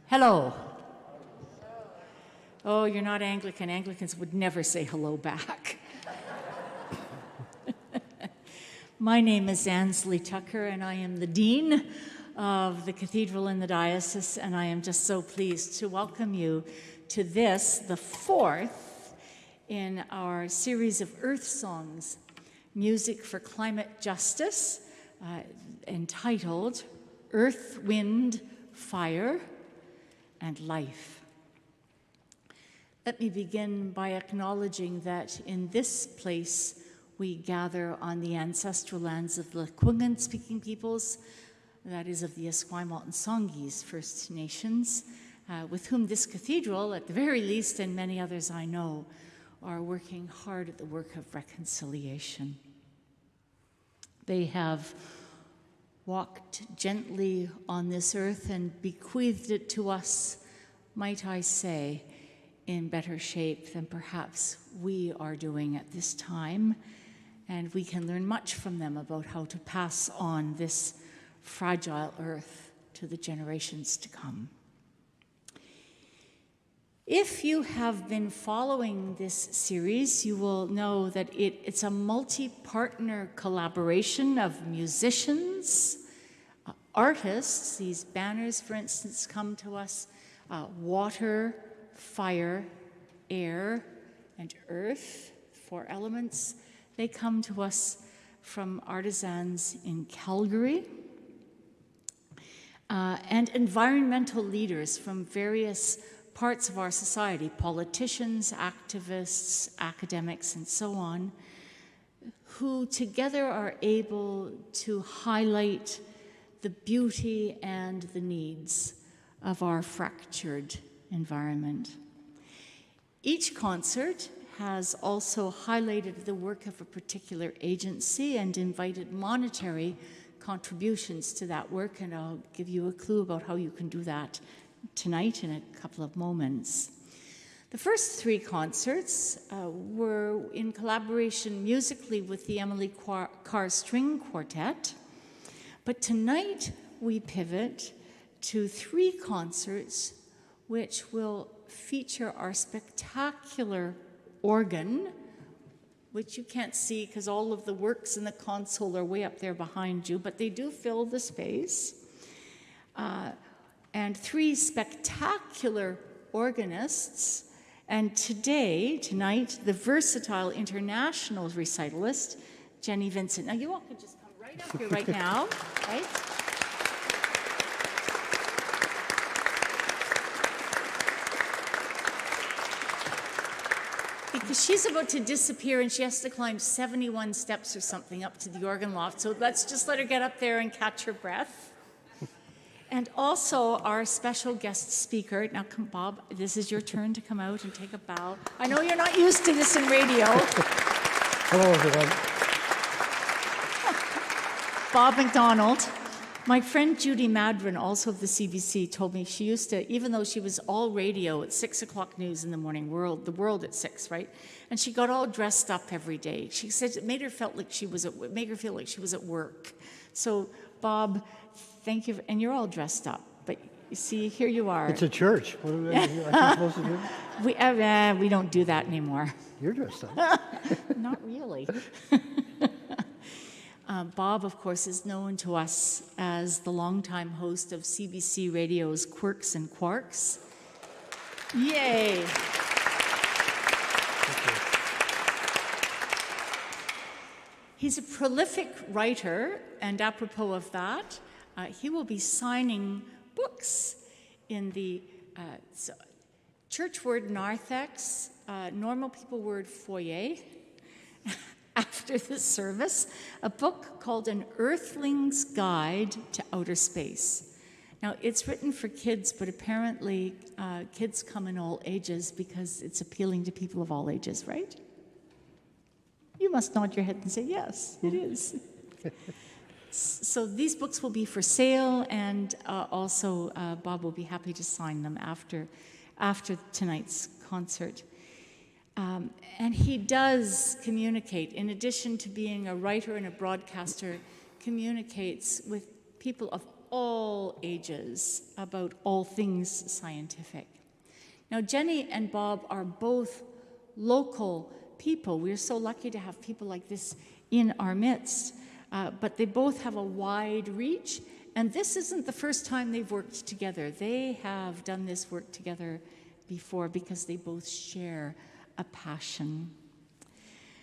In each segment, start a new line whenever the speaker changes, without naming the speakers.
Hello. Oh, you're not Anglican. Anglicans would never say hello back. My name is Ansley Tucker, and I am the Dean of the Cathedral in the Diocese, and I am just so pleased to welcome you to this, the fourth in our series of Earth Songs, Music for Climate Justice, entitled Earth, Wind, Fire, and Life. Let me begin by acknowledging that in this place we gather on the ancestral lands of the Lekwungen-speaking peoples, that is of the Esquimalt and Songhees First Nations, with whom this cathedral, at the very least, and many others I know, are working hard at the work of reconciliation. They have walked gently on this earth and bequeathed it to us, might I say, in better shape than perhaps we are doing at this time. And we can learn much from them about how to pass on this fragile earth to the generations to come. If you have been following this series, you will know that it's a multi-partner collaboration of musicians, artists. These banners, for instance, come to us, water, fire, air, and earth, 4 elements. They come to us from artisans in Calgary, and environmental leaders from various parts of our society, politicians, activists, academics, and so on, who together are able to highlight the beauty and the needs of our fractured environment. Each concert has also highlighted the work of a particular agency and invited monetary contributions to that work, and I'll give you a clue about how you can do that tonight in a couple of moments. The first 3 concerts were in collaboration musically with the Emily Carr String Quartet, but tonight we pivot to 3 concerts which will feature our spectacular organ, which you can't see because all of the works in the console are way up there behind you, but they do fill the space. And 3 spectacular organists, and tonight, the versatile international recitalist, Jenny Vincent. Now you all can just come right up here right now, right? Because she's about to disappear and she has to climb 71 steps or something up to the organ loft. So let's just let her get up there and catch her breath. And also our special guest speaker. Now come, Bob, this is your turn to come out and take a bow. I know you're not used to this in radio.
Hello, everyone.
Bob McDonald. My friend Judy Madron, also of the CBC, told me she used to, even though she was all radio at 6 o'clock news in the morning, the world at 6, right? And she got all dressed up every day. She said it made her feel like she was at work. So, Bob, thank you, and you're all dressed up. But you see, here you are.
It's a church. What are I supposed to do?
We don't do that anymore.
You're dressed up.
Not really. Bob, of course, is known to us as the longtime host of CBC Radio's Quirks and Quarks. Yay! He's a prolific writer, and apropos of that, he will be signing books in the church word narthex, normal people word foyer, after the service, a book called An Earthling's Guide to Outer Space. Now, it's written for kids, but apparently kids come in all ages because it's appealing to people of all ages, right? You must nod your head and say, yes, it is. So these books will be for sale, and also Bob will be happy to sign them after tonight's concert. And he does communicate, in addition to being a writer and a broadcaster, communicates with people of all ages about all things scientific. Now, Jenny and Bob are both local people. We're so lucky to have people like this in our midst, but they both have a wide reach, and this isn't the first time they've worked together. They have done this work together before because they both share a passion.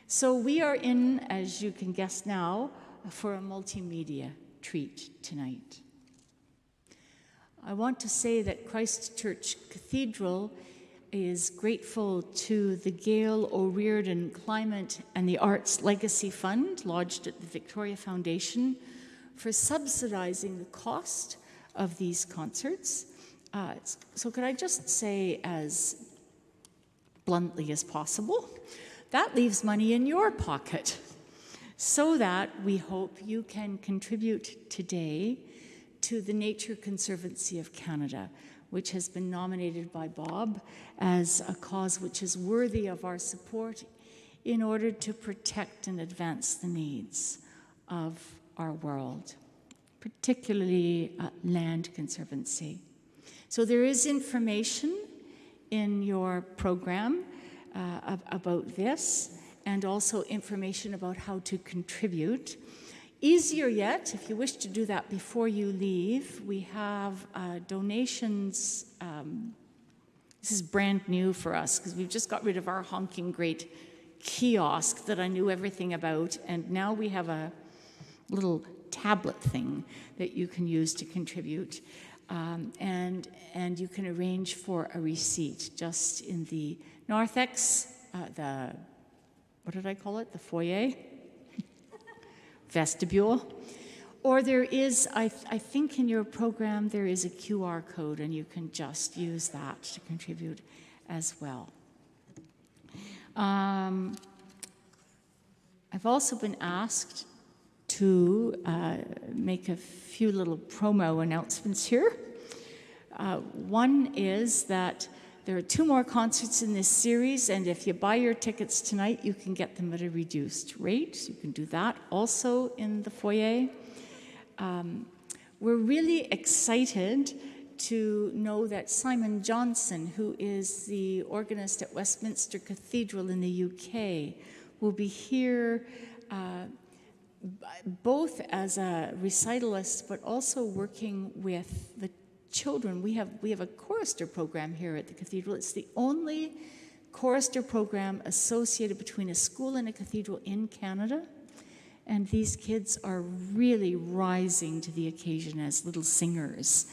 So we are in, as you can guess now, for a multimedia treat tonight. I want to say that Christ Church Cathedral is grateful to the Gail O'Riordan Climate and the Arts Legacy Fund, lodged at the Victoria Foundation, for subsidizing the cost of these concerts. So could I just say as bluntly as possible, that leaves money in your pocket, so that we hope you can contribute today to the Nature Conservancy of Canada, which has been nominated by Bob as a cause which is worthy of our support in order to protect and advance the needs of our world, particularly land conservancy. So there is information in your program about this, and also information about how to contribute. Easier yet, if you wish to do that before you leave, we have donations. This is brand new for us because we've just got rid of our honking great kiosk that I knew everything about, and now we have a little tablet thing that you can use to contribute, and you can arrange for a receipt just in the narthex, what did I call it? The foyer? Vestibule. Or there is, I think in your program, there is a QR code, and you can just use that to contribute as well. I've also been asked to make a few little promo announcements here. One is that there are 2 more concerts in this series, and if you buy your tickets tonight, you can get them at a reduced rate. You can do that also in the foyer. We're really excited to know that Simon Johnson, who is the organist at Westminster Cathedral in the UK, will be here both as a recitalist, but also working with the children. We have a chorister program here at the cathedral. It's the only chorister program associated between a school and a cathedral in Canada, and these kids are really rising to the occasion as little singers.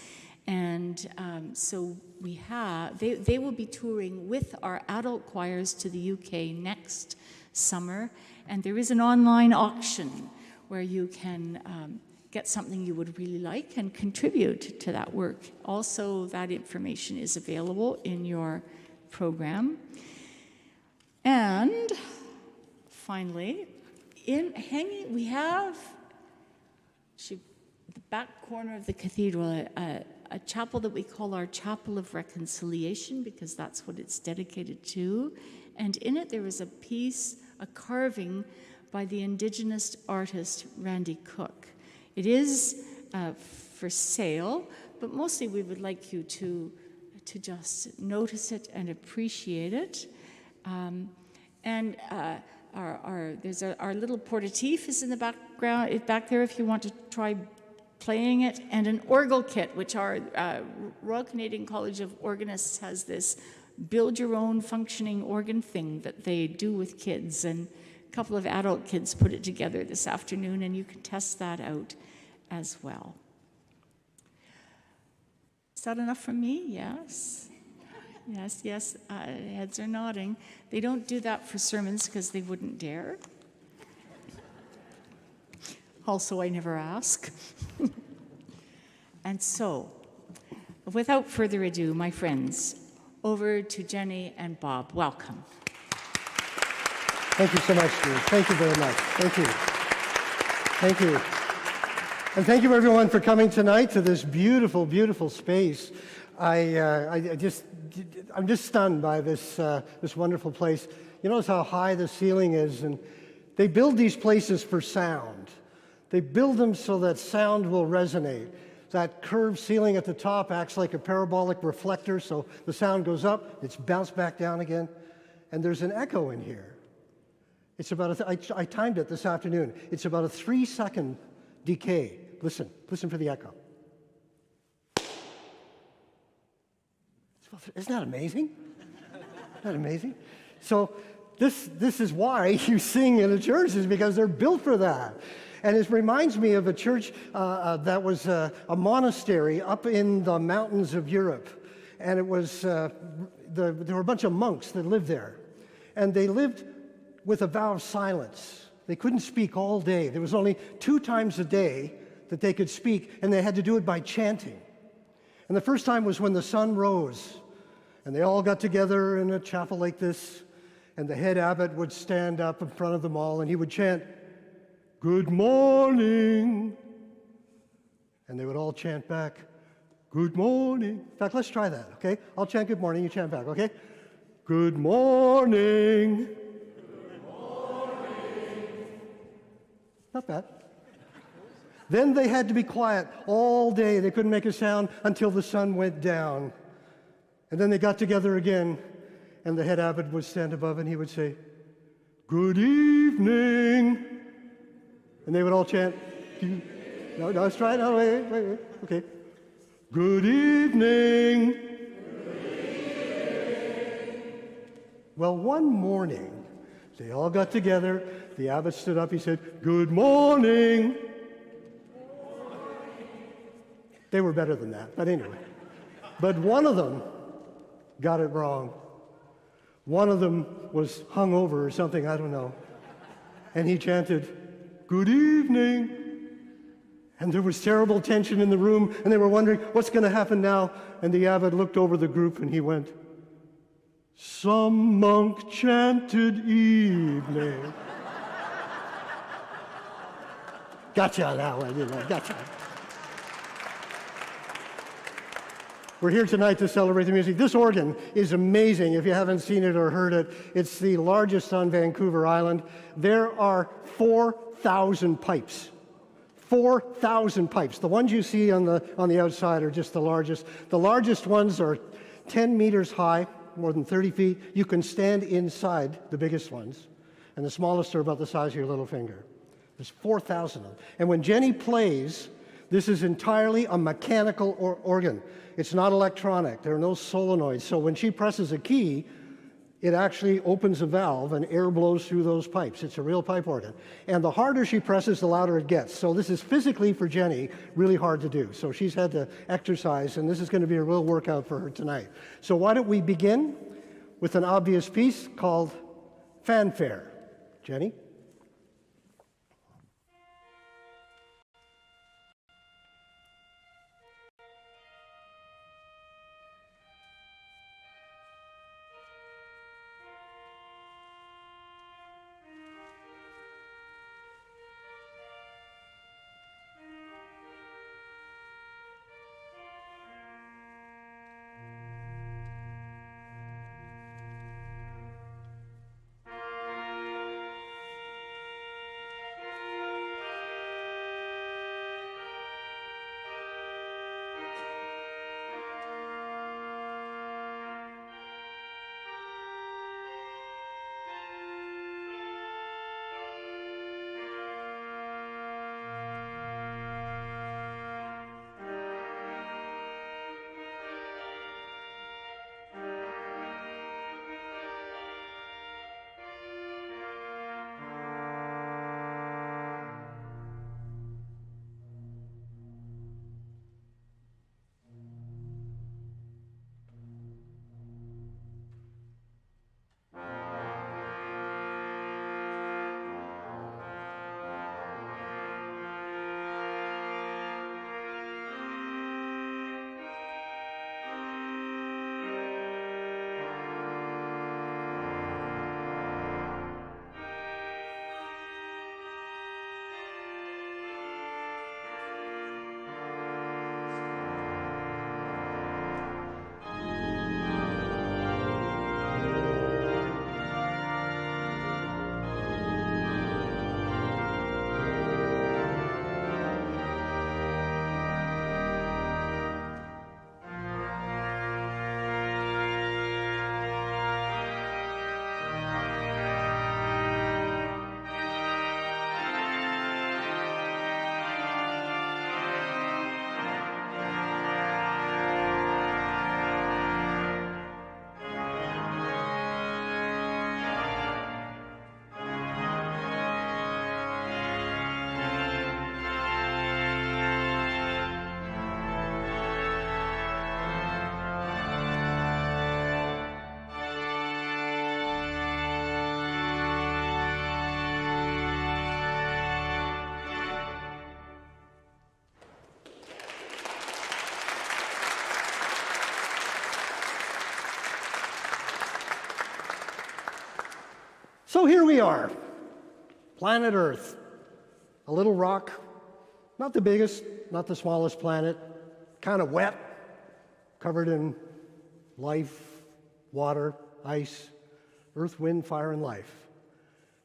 And so they will be touring with our adult choirs to the UK next summer, and there is an online auction where you can get something you would really like and contribute to that work. Also, that information is available in your program. And finally, we have the back corner of the cathedral, a chapel that we call our Chapel of Reconciliation, because that's what it's dedicated to. And in it there is a carving by the Indigenous artist Randy Cook. It is for sale, but mostly we would like you to just notice it and appreciate it. And our little portatif is in the background, back there if you want to try playing it, and an orgel kit, which our Royal Canadian College of Organists has this build your own functioning organ thing that they do with kids, and a couple of adult kids put it together this afternoon, and you can test that out as well. Is that enough from me? Yes. Yes, heads are nodding. They don't do that for sermons because they wouldn't dare. Also, I never ask. And so, without further ado, my friends, over to Jenny and Bob. Welcome.
Thank you so much, Steve. Thank you very much. Thank you. Thank you. And thank you, everyone, for coming tonight to this beautiful, beautiful space. I'm just stunned by this wonderful place. You notice how high the ceiling is, and they build these places for sound. They build them so that sound will resonate. That curved ceiling at the top acts like a parabolic reflector, so the sound goes up, it's bounced back down again, and there's an echo in here. It's about I timed it this afternoon. It's about a 3-second decay. Listen for the echo. Isn't that amazing? Isn't that amazing? So this is why you sing in a church, is because they're built for that. And it reminds me of a church that was a monastery up in the mountains of Europe. And it was, there were a bunch of monks that lived there. And they lived with a vow of silence. They couldn't speak all day. There was only 2 times a day that they could speak, and they had to do it by chanting. And the first time was when the sun rose. And they all got together in a chapel like this, and the head abbot would stand up in front of them all, and he would chant, "Good morning." And they would all chant back, "Good morning." In fact, let's try that, okay? I'll chant good morning, you chant back, okay? Good morning. Good morning. Not bad. Then they had to be quiet all day. They couldn't make a sound until the sun went down. And then they got together again, and the head abbot would stand above and he would say, "Good evening." And they would all chant, no, let's try it. No, wait, okay. Good evening. Good evening. Well, one morning, they all got together. The abbot stood up. He said, "Good morning." They were better than that, but anyway. But one of them got it wrong. One of them was hungover or something, I don't know. And he chanted, "Good evening." And there was terrible tension in the room, and they were wondering, what's going to happen now? And the abbot looked over the group and he went, "Some monk chanted evening." Gotcha on that one, gotcha. We're here tonight to celebrate the music. This organ is amazing if you haven't seen it or heard it. It's the largest on Vancouver Island. There are 4,000 pipes. 4,000 pipes. The ones you see on the outside are just the largest. The largest ones are 10 meters high, more than 30 feet. You can stand inside the biggest ones. And the smallest are about the size of your little finger. There's 4,000 of them. And when Jenny plays, this is entirely a mechanical organ. It's not electronic. There are no solenoids. So when she presses a key, it actually opens a valve and air blows through those pipes. It's a real pipe organ. And the harder she presses, the louder it gets. So this is physically, for Jenny, really hard to do. So she's had to exercise, and this is going to be a real workout for her tonight. So why don't we begin with an obvious piece called Fanfare. Jenny? So here we are, planet Earth, a little rock, not the biggest, not the smallest planet, kind of wet, covered in life, water, ice, earth, wind, fire, and life.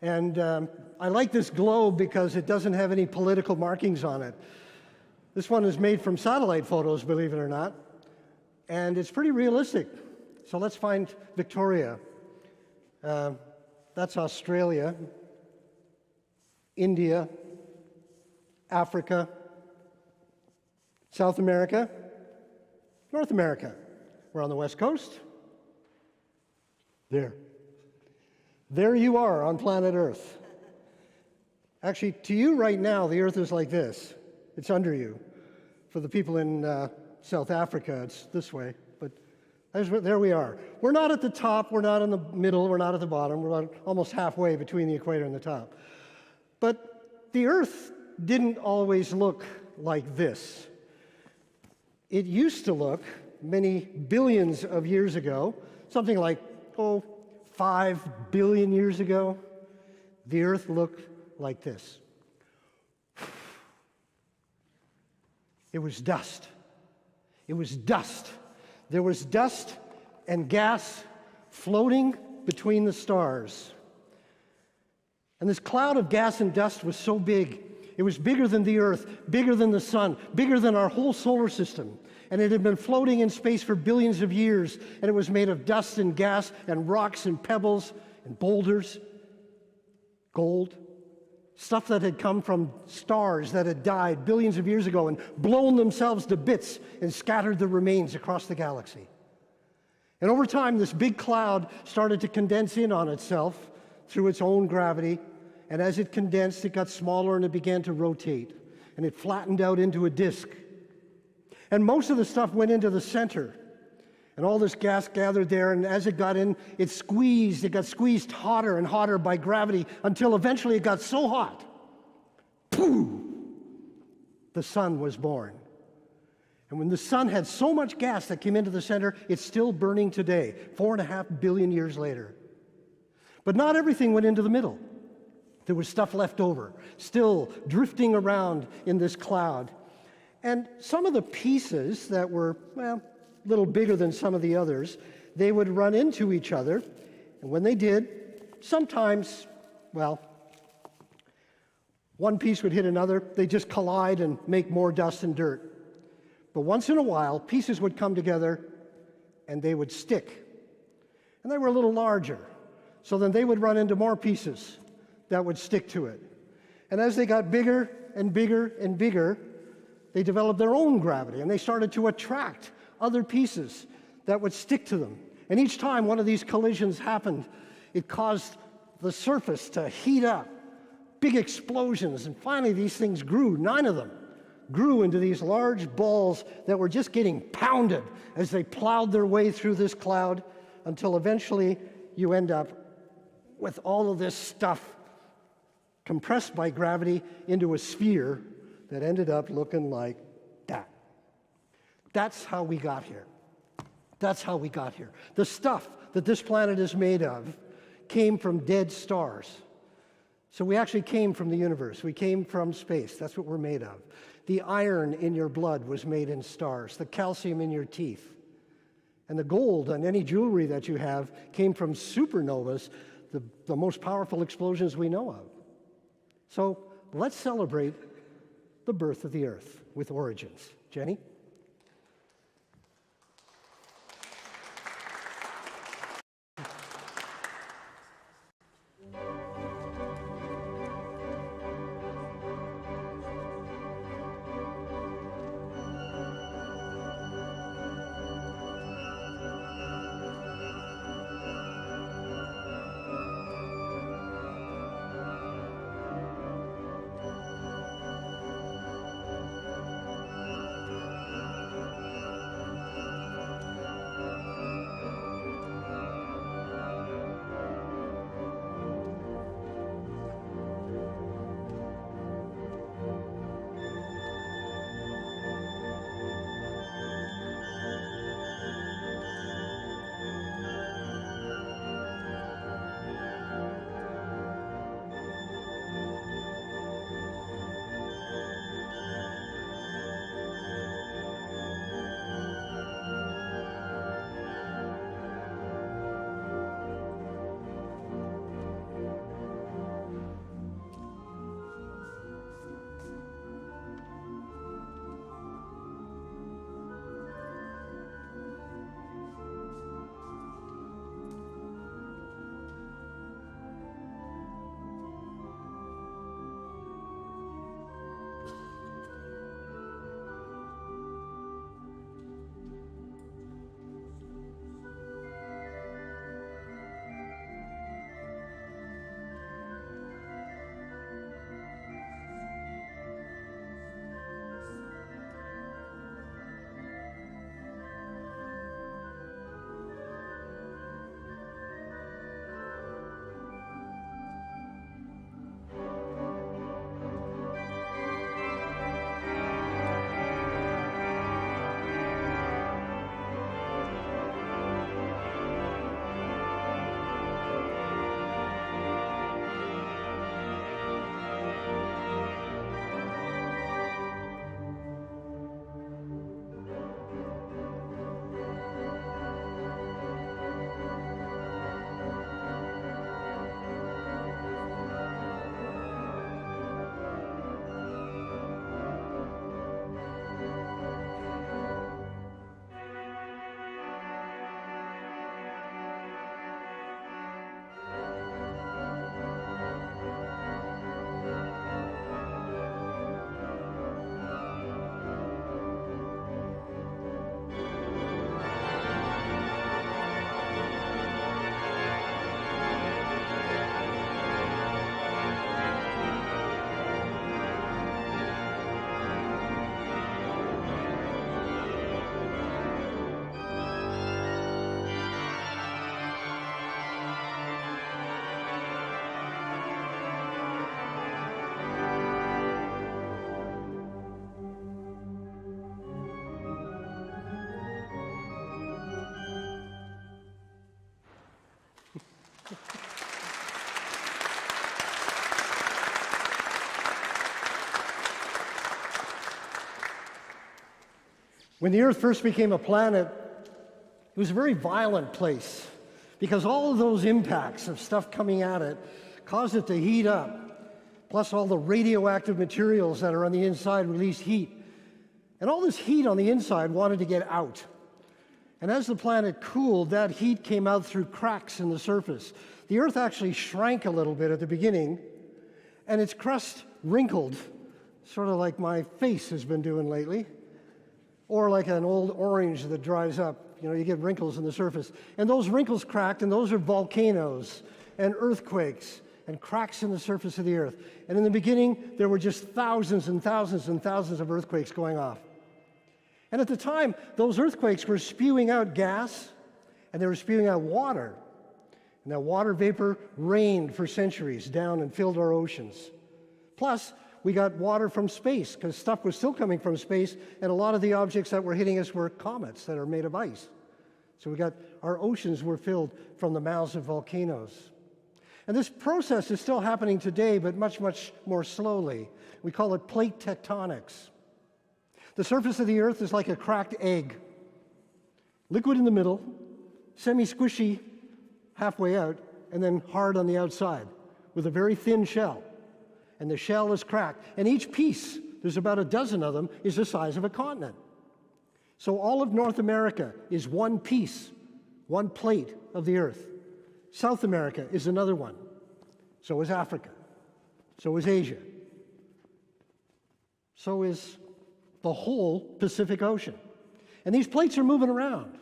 And I like this globe because it doesn't have any political markings on it. This one is made from satellite photos, believe it or not, and it's pretty realistic. So let's find Victoria. That's Australia, India, Africa, South America, North America. We're on the West Coast. There. There you are on planet Earth. Actually, to you right now, the Earth is like this. It's under you. For the people in South Africa, it's this way. But there we are. We're not at the top, we're not in the middle, we're not at the bottom. We're about almost halfway between the equator and the top. But the Earth didn't always look like this. It used to look, many billions of years ago, something like, 5 billion years ago, the Earth looked like this. It was dust. It was dust. There was dust and gas floating between the stars. And this cloud of gas and dust was so big. It was bigger than the Earth, bigger than the sun, bigger than our whole solar system. And it had been floating in space for billions of years, and it was made of dust and gas and rocks and pebbles and boulders, gold, stuff that had come from stars that had died billions of years ago and blown themselves to bits and scattered the remains across the galaxy. And over time, this big cloud started to condense in on itself through its own gravity, and as it condensed, it got smaller and it began to rotate, and it flattened out into a disk. And most of the stuff went into the center. And all this gas gathered there, and as it got in, it got squeezed hotter and hotter by gravity until eventually it got so hot, poof, the sun was born. And when the sun had so much gas that came into the center, it's still burning today, 4.5 billion years later. But not everything went into the middle. There was stuff left over, still drifting around in this cloud. And some of the pieces that were, a little bigger than some of the others, they would run into each other. And when they did, sometimes, one piece would hit another. They just collide and make more dust and dirt. But once in a while, pieces would come together and they would stick. And they were a little larger. So then they would run into more pieces that would stick to it. And as they got bigger and bigger and bigger, they developed their own gravity, and they started to attract other pieces that would stick to them. And each time one of these collisions happened, it caused the surface to heat up, big explosions, and finally these things grew, 9 of them, grew into these large balls that were just getting pounded as they plowed their way through this cloud until eventually you end up with all of this stuff compressed by gravity into a sphere that ended up looking like that. That's how we got here. That's how we got here. The stuff that this planet is made of came from dead stars. So we actually came from the universe. We came from space. That's what we're made of. The iron in your blood was made in stars. The calcium in your teeth. And the gold on any jewelry that you have came from supernovas, the most powerful explosions we know of. So let's celebrate the birth of the Earth with origins. Jenny? When the Earth first became a planet, it was a very violent place because all of those impacts of stuff coming at it caused it to heat up. Plus all the radioactive materials that are on the inside released heat. And all this heat on the inside wanted to get out. And as the planet cooled, that heat came out through cracks in the surface. The Earth actually shrank a little bit at the beginning, and its crust wrinkled, sort of like my face has been doing lately, or like an old orange that dries up. You know, you get wrinkles in the surface. And those wrinkles cracked, and those are volcanoes and earthquakes and cracks in the surface of the Earth. And in the beginning, there were just thousands and thousands and thousands of earthquakes going off. And at the time, those earthquakes were spewing out gas, and they were spewing out water. And that water vapor rained for centuries down and filled our oceans. Plus, we got water from space, because stuff was still coming from space, and a lot of the objects that were hitting us were comets that are made of ice. So our oceans were filled from the mouths of volcanoes. And this process is still happening today, but much, much more slowly. We call it plate tectonics. The surface of the Earth is like a cracked egg. Liquid in the middle, semi-squishy halfway out, and then hard on the outside with a very thin shell. And the shell is cracked. And each piece, there's about a dozen of them, is the size of a continent. So all of North America is one piece, one plate of the Earth. South America is another one. So is Africa. So is Asia. So is the whole Pacific Ocean. And these plates are moving around.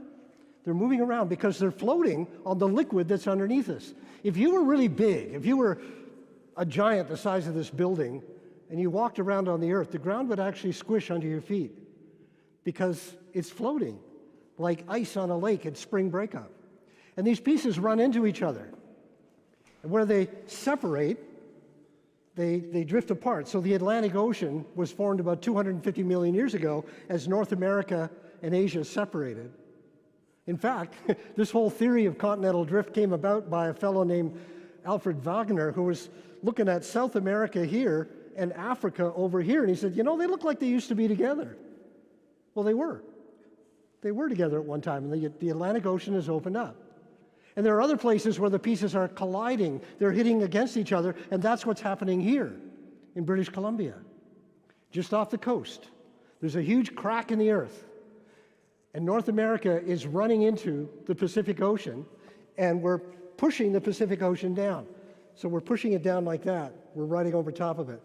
They're moving around because they're floating on the liquid that's underneath us. If you were really big, if you were a giant the size of this building, and you walked around on the Earth, the ground would actually squish under your feet because it's floating like ice on a lake at spring breakup. And these pieces run into each other. And where they separate, they drift apart. So the Atlantic Ocean was formed about 250 million years ago as North America and Asia separated. In fact, this whole theory of continental drift came about by a fellow named Alfred Wegener, who was looking at South America here and Africa over here, and he said, you know, they look like they used to be together. Well, they were. They were together at one time, and the Atlantic Ocean has opened up. And there are other places where the pieces are colliding. They're hitting against each other, and that's what's happening here in British Columbia, just off the coast. There's a huge crack in the Earth, and North America is running into the Pacific Ocean, and we're pushing the Pacific Ocean down. So we're pushing it down like that. We're riding over top of it.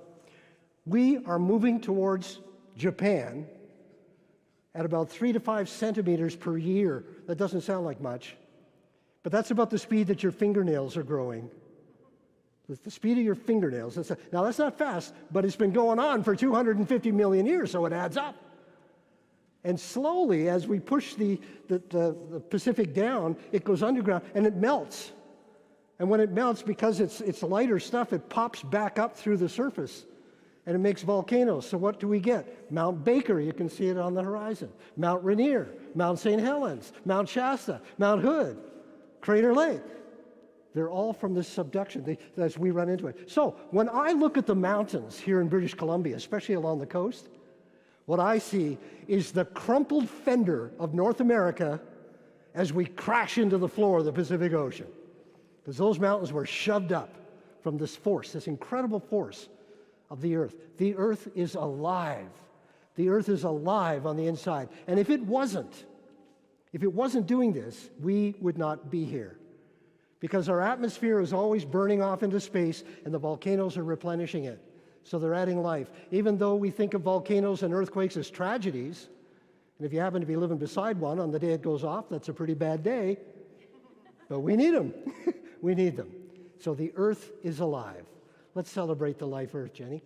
We are moving towards Japan at about 3 to 5 centimeters per year. That doesn't sound like much, but that's about the speed that your fingernails are growing. It's the speed of your fingernails. Now, that's not fast, but it's been going on for 250 million years, so it adds up. And slowly, as we push the Pacific down, it goes underground, and it melts. And when it melts, because it's lighter stuff, it pops back up through the surface, and it makes volcanoes. So what do we get? Mount Baker, you can see it on the horizon. Mount Rainier, Mount St. Helens, Mount Shasta, Mount Hood, Crater Lake. They're all from this subduction as we run into it. So when I look at the mountains here in British Columbia, especially along the coast, what I see is the crumpled fender of North America as we crash into the floor of the Pacific Ocean. Because those mountains were shoved up from this force, this incredible force of the Earth. The Earth is alive. The Earth is alive on the inside. And if it wasn't doing this, we would not be here. Because our atmosphere is always burning off into space, and the volcanoes are replenishing it. So they're adding life. Even though we think of volcanoes and earthquakes as tragedies, and if you happen to be living beside one on the day it goes off, that's a pretty bad day. But we need them. We need them. So the Earth is alive. Let's celebrate the life Earth, Jenny.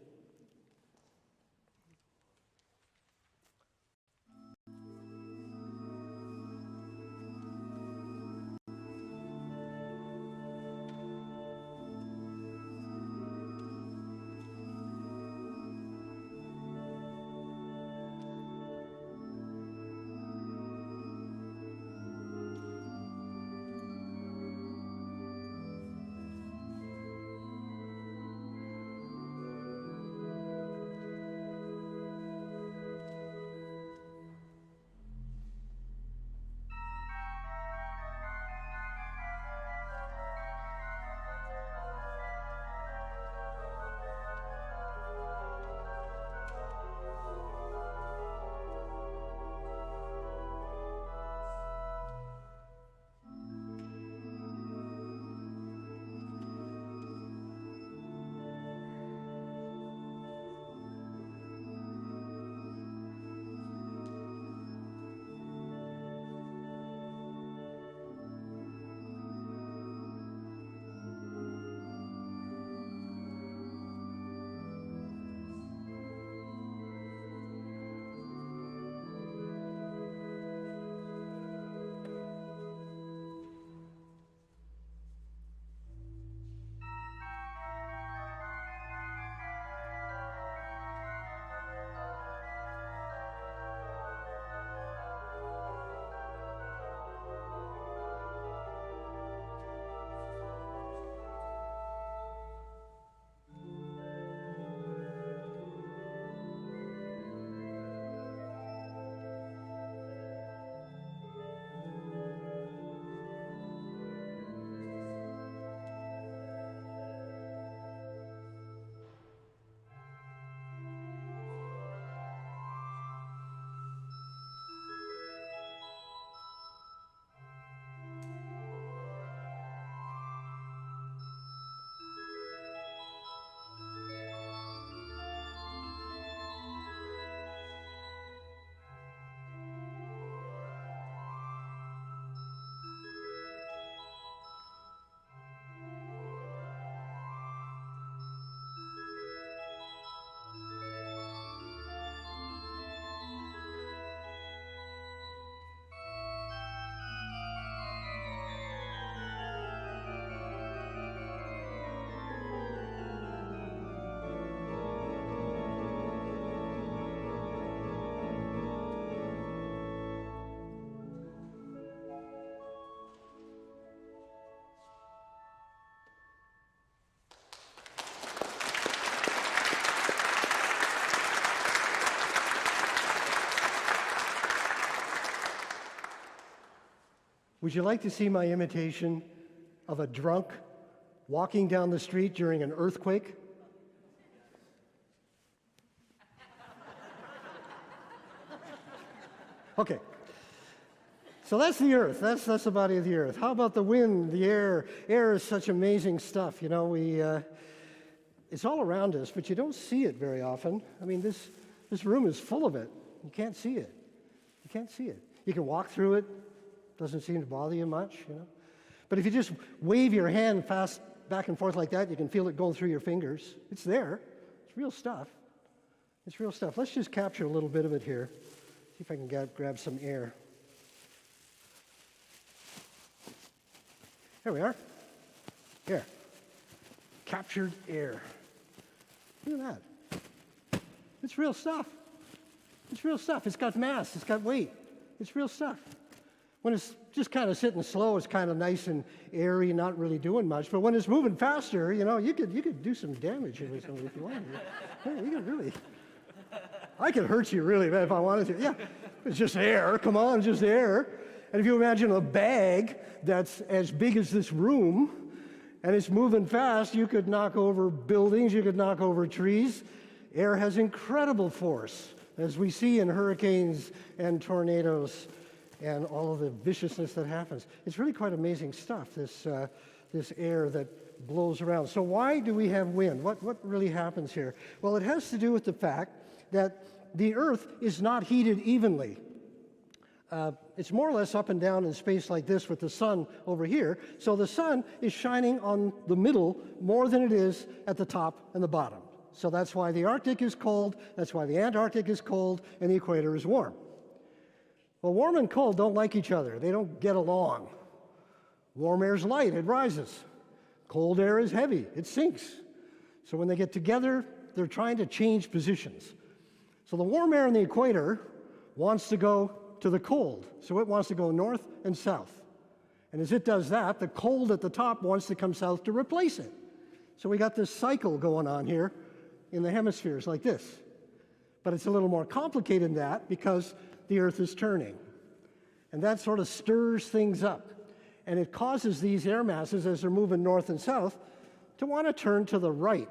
Would you like to see my imitation of a drunk walking down the street during an earthquake? Okay. So that's the earth. That's the body of the earth. How about the wind, the air? Air is such amazing stuff. You know, it's all around us, but you don't see it very often. I mean, this room is full of it. You can't see it. You can't see it. You can walk through it. Doesn't seem to bother you much, you know. But if you just wave your hand fast back and forth like that, you can feel it going through your fingers. It's there. It's real stuff. It's real stuff. Let's just capture a little bit of it here. See if I can grab some air. There we are. Here. Captured air. Look at that. It's real stuff. It's real stuff. It's got mass. It's got weight. It's real stuff. When it's just kind of sitting slow, it's kind of nice and airy, not really doing much. But when it's moving faster, you know, you could do some damage if you wanted to. Yeah, you could really. I could hurt you really bad if I wanted to. Yeah, it's just air. Come on, just air. And if you imagine a bag that's as big as this room, and it's moving fast, you could knock over buildings, you could knock over trees. Air has incredible force, as we see in hurricanes and tornadoes and all of the viciousness that happens. It's really quite amazing stuff, this air that blows around. So why do we have wind? What really happens here? Well, it has to do with the fact that the earth is not heated evenly. It's more or less up and down in space like this with the sun over here. So the sun is shining on the middle more than it is at the top and the bottom. So that's why the Arctic is cold, that's why the Antarctic is cold, and the equator is warm. Well, warm and cold don't like each other. They don't get along. Warm air is light, it rises. Cold air is heavy, it sinks. So when they get together, they're trying to change positions. So the warm air in the equator wants to go to the cold. So it wants to go north and south. And as it does that, the cold at the top wants to come south to replace it. So we got this cycle going on here in the hemispheres like this. But it's a little more complicated than that because the earth is turning. And that sort of stirs things up. And it causes these air masses, as they're moving north and south, to want to turn to the right.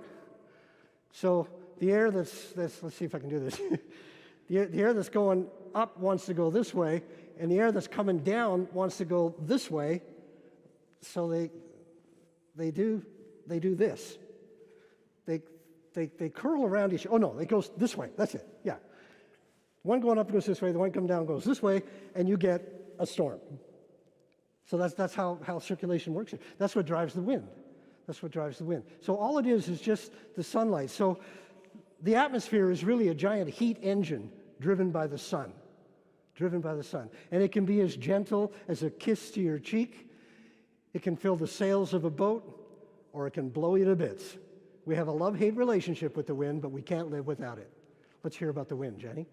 So the air let's see if I can do this. The air that's going up wants to go this way, and the air that's coming down wants to go this way. So they do this. They curl around each. Oh no, it goes this way. That's it. Yeah. One going up goes this way, the one coming down goes this way, and you get a storm. So that's how circulation works. That's what drives the wind. That's what drives the wind. So all it is just the sunlight. So the atmosphere is really a giant heat engine driven by the sun. Driven by the sun. And it can be as gentle as a kiss to your cheek. It can fill the sails of a boat, or it can blow you to bits. We have a love-hate relationship with the wind, but we can't live without it. Let's hear about the wind, Jenny.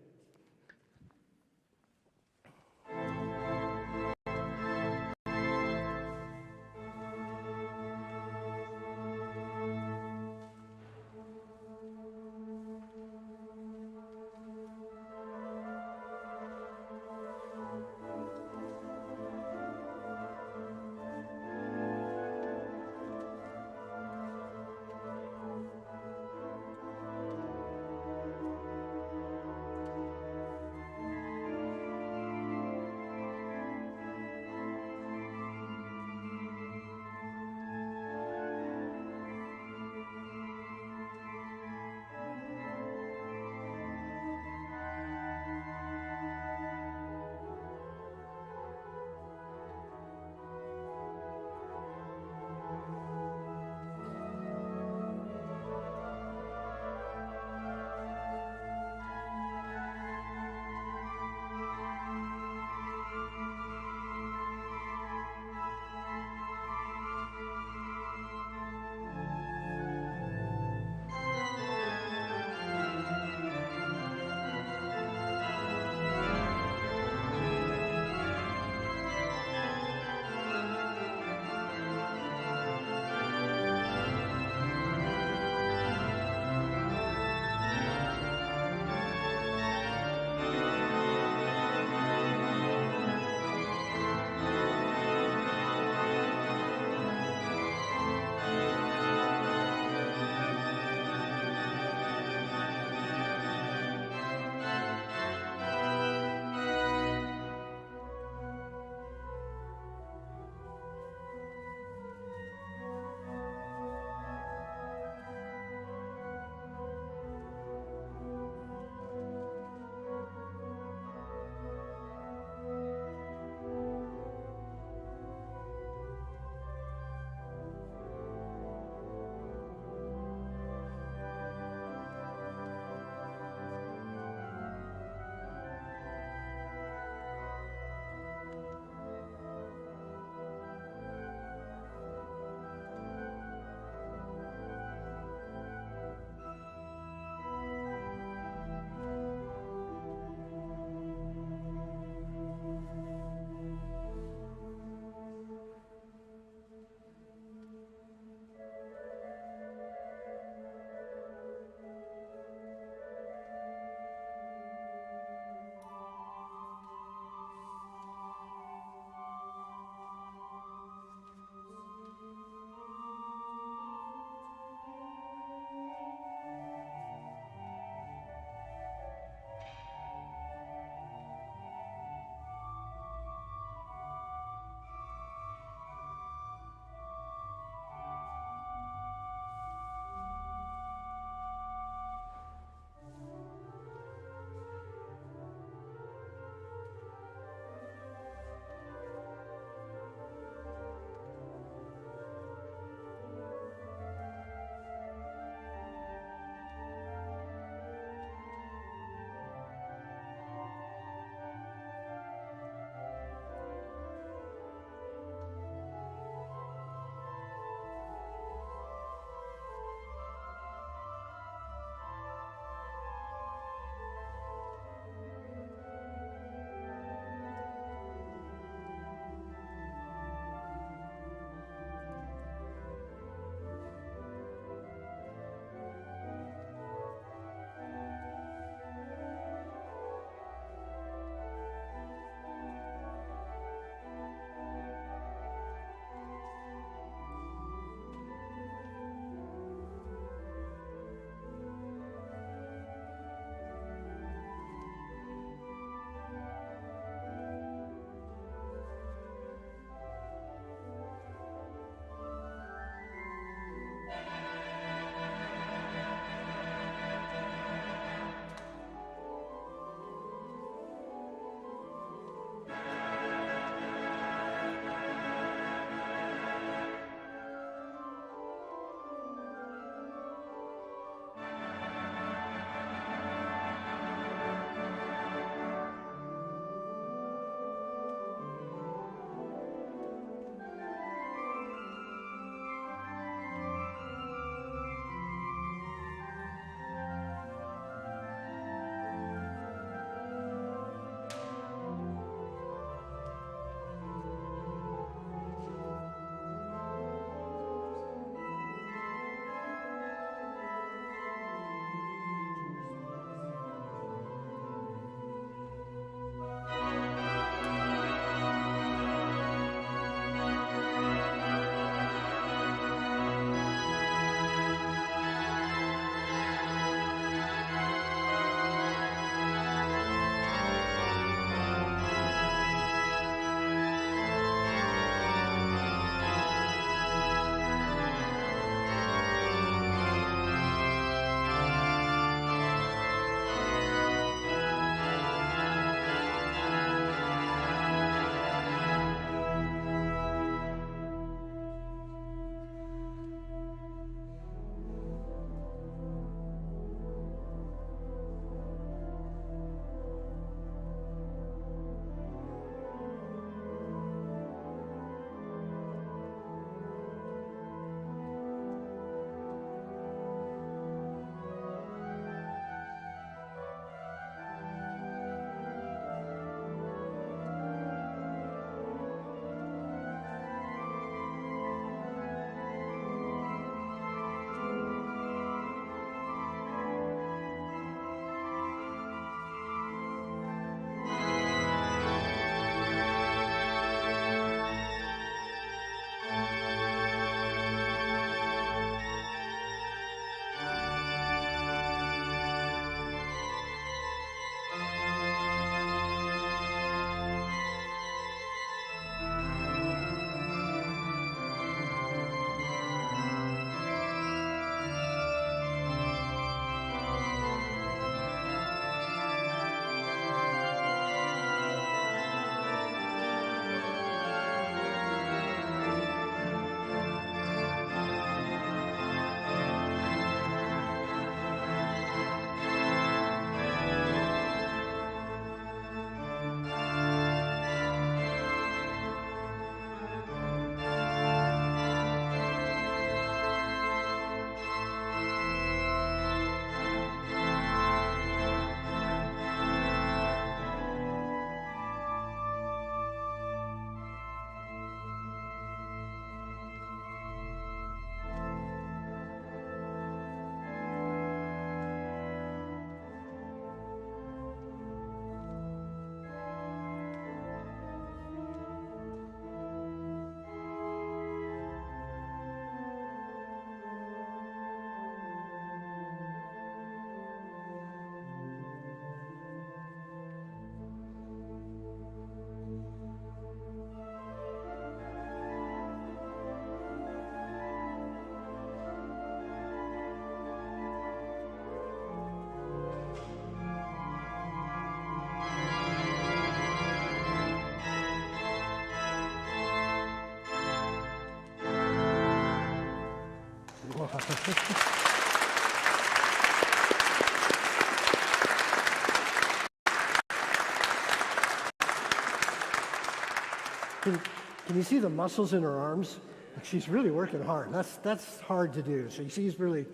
Can you see the muscles in her arms? She's really working hard. That's hard to do. So she's really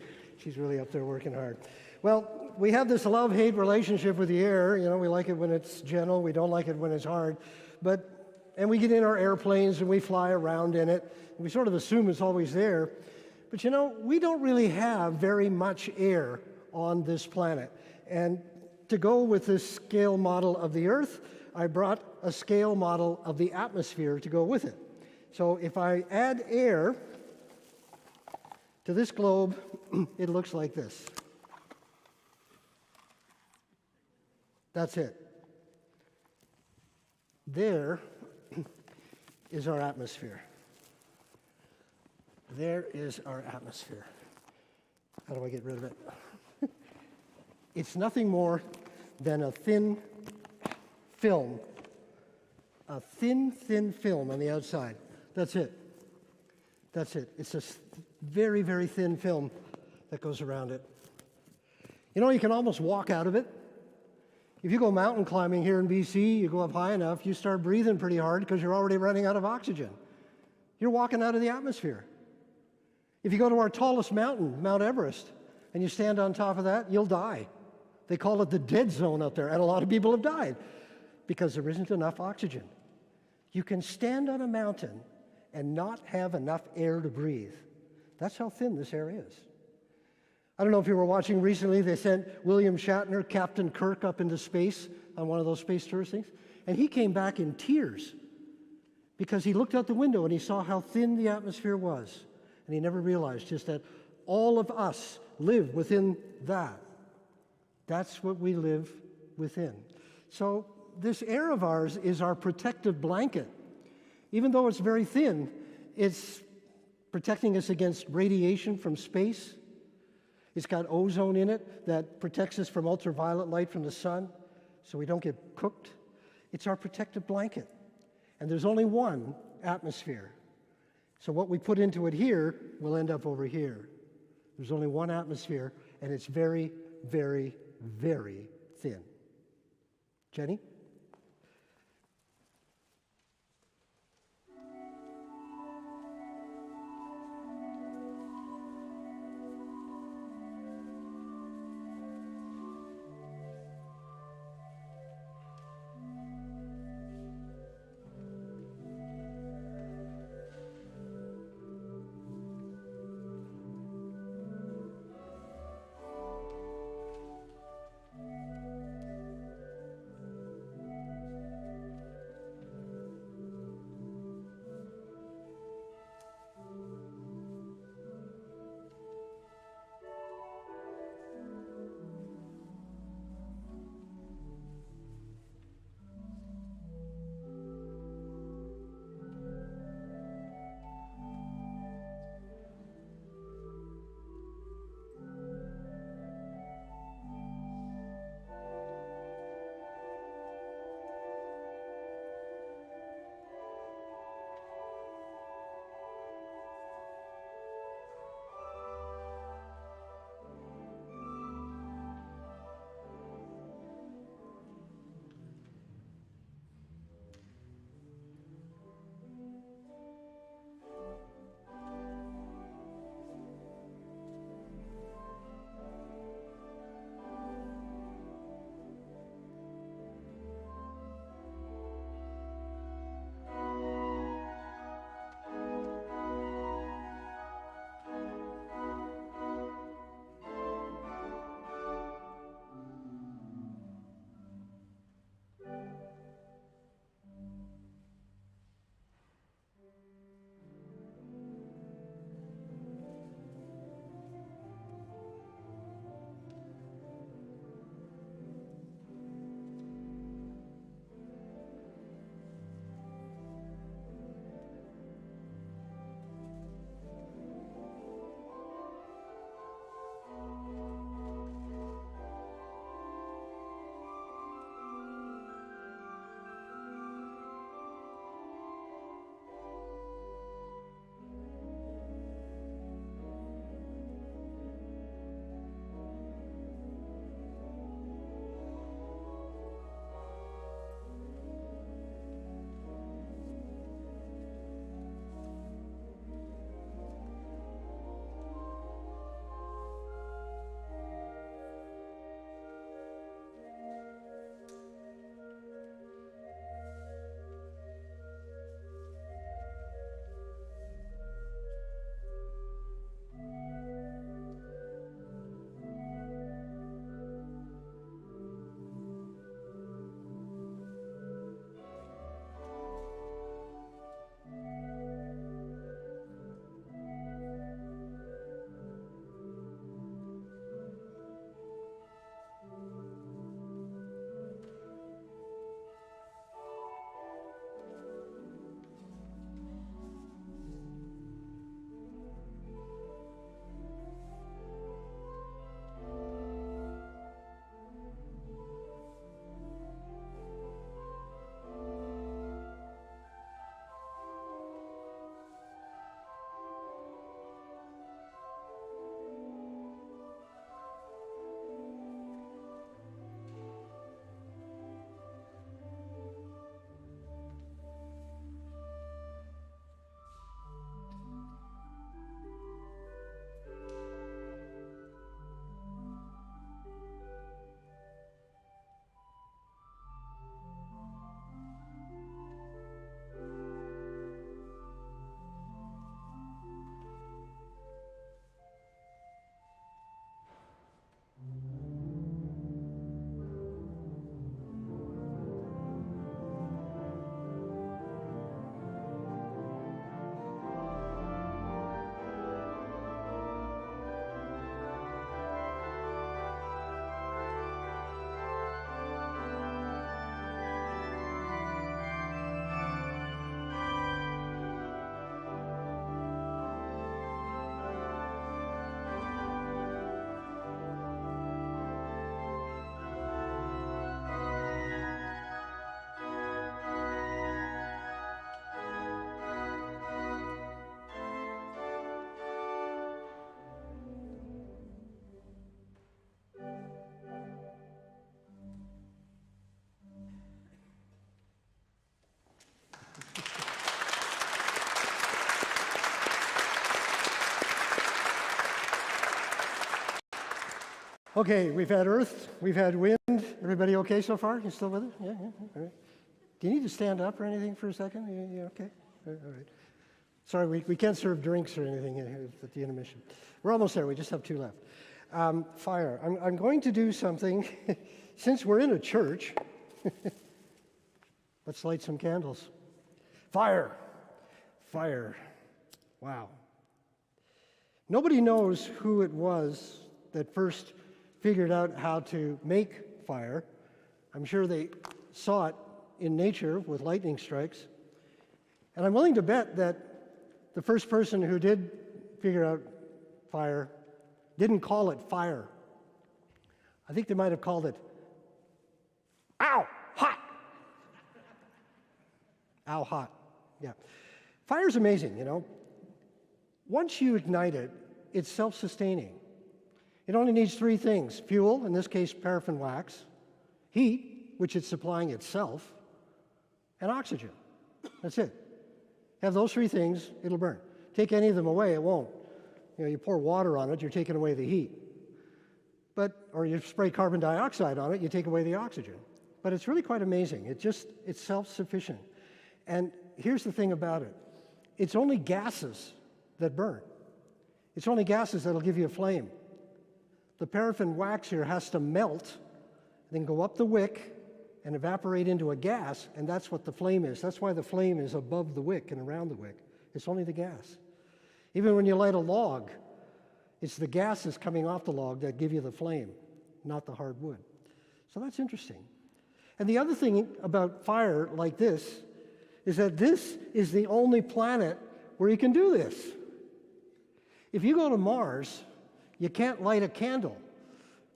up there working hard. Well, we have this love-hate relationship with the air. You know, we like it when it's gentle. We don't like it when it's hard. And we get in our airplanes and we fly around in it. And we sort of assume it's always there. But you know, we don't really have very much air on this planet. And to go with this scale model of the Earth, I brought a scale model of the atmosphere to go with it. So if I add air to this globe, it looks like this. That's it. There is our atmosphere. There is our atmosphere. How do I get rid of it? It's nothing more than a thin film. A thin film on the outside. That's it. That's it. It's a very, very thin film that goes around it. You know, you can almost walk out of it. If you go mountain climbing here in BC, you go up high enough, you start breathing pretty hard because you're already running out of oxygen. You're walking out of the atmosphere. If you go to our tallest mountain, Mount Everest, and you stand on top of that, you'll die. They call it the dead zone up there, and a lot of people have died because there isn't enough oxygen. You can stand on a mountain and not have enough air to breathe. That's how thin this air is. I don't know if you were watching recently, they sent William Shatner, Captain Kirk, up into space on one of those space tourist things, and he came back in tears because he looked out the window and he saw how thin the atmosphere was, and he never realized just that all of us live within that. That's what we live within. So this air of ours is our protective blanket. Even though it's very thin, it's protecting us against radiation from space. It's got ozone in it that protects us from ultraviolet light from the sun so we don't get cooked. It's our protective blanket. And there's only one atmosphere. So what we put into it here will end up over here. There's only one atmosphere, and it's very, very, very thin. Jenny? Okay, we've had earth, we've had wind. Everybody okay so far? You still with it? Yeah, yeah, all right. Do you need to stand up or anything for a second? You okay? All right. Sorry, we can't serve drinks or anything at the intermission. We're almost there, we just have 2 left. Fire. I'm going to do something, since we're in a church, let's light some candles. Fire. Fire. Wow. Nobody knows who it was that first figured out how to make fire. I'm sure they saw it in nature with lightning strikes. And I'm willing to bet that the first person who did figure out fire didn't call it fire. I think they might have called it, ow, hot. Ow, hot. Yeah. Fire's amazing, you know. Once you ignite it, it's self-sustaining. It only needs 3 things: fuel, in this case paraffin wax, heat, which it's supplying itself, and oxygen. That's it. Have those 3 things, it'll burn. Take any of them away, it won't. You know, you pour water on it, you're taking away the heat. Or you spray carbon dioxide on it, you take away the oxygen. But it's really quite amazing. It's self-sufficient. And here's the thing about it. It's only gases that burn. It's only gases that'll give you a flame. The paraffin wax here has to melt, then go up the wick and evaporate into a gas, and that's what the flame is. That's why the flame is above the wick and around the wick. It's only the gas. Even when you light a log, it's the gases coming off the log that give you the flame, not the hard wood. So that's interesting. And the other thing about fire like this is that this is the only planet where you can do this. If you go to Mars, you can't light a candle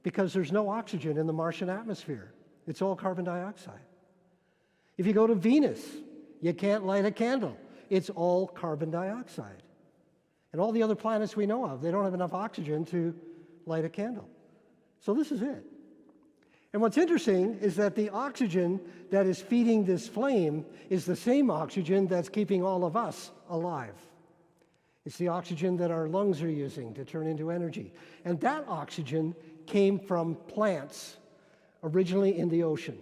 because there's no oxygen in the Martian atmosphere. It's all carbon dioxide. If you go to Venus, you can't light a candle. It's all carbon dioxide. And all the other planets we know of, they don't have enough oxygen to light a candle. So this is it. And what's interesting is that the oxygen that is feeding this flame is the same oxygen that's keeping all of us alive. It's the oxygen that our lungs are using to turn into energy. And that oxygen came from plants originally in the ocean.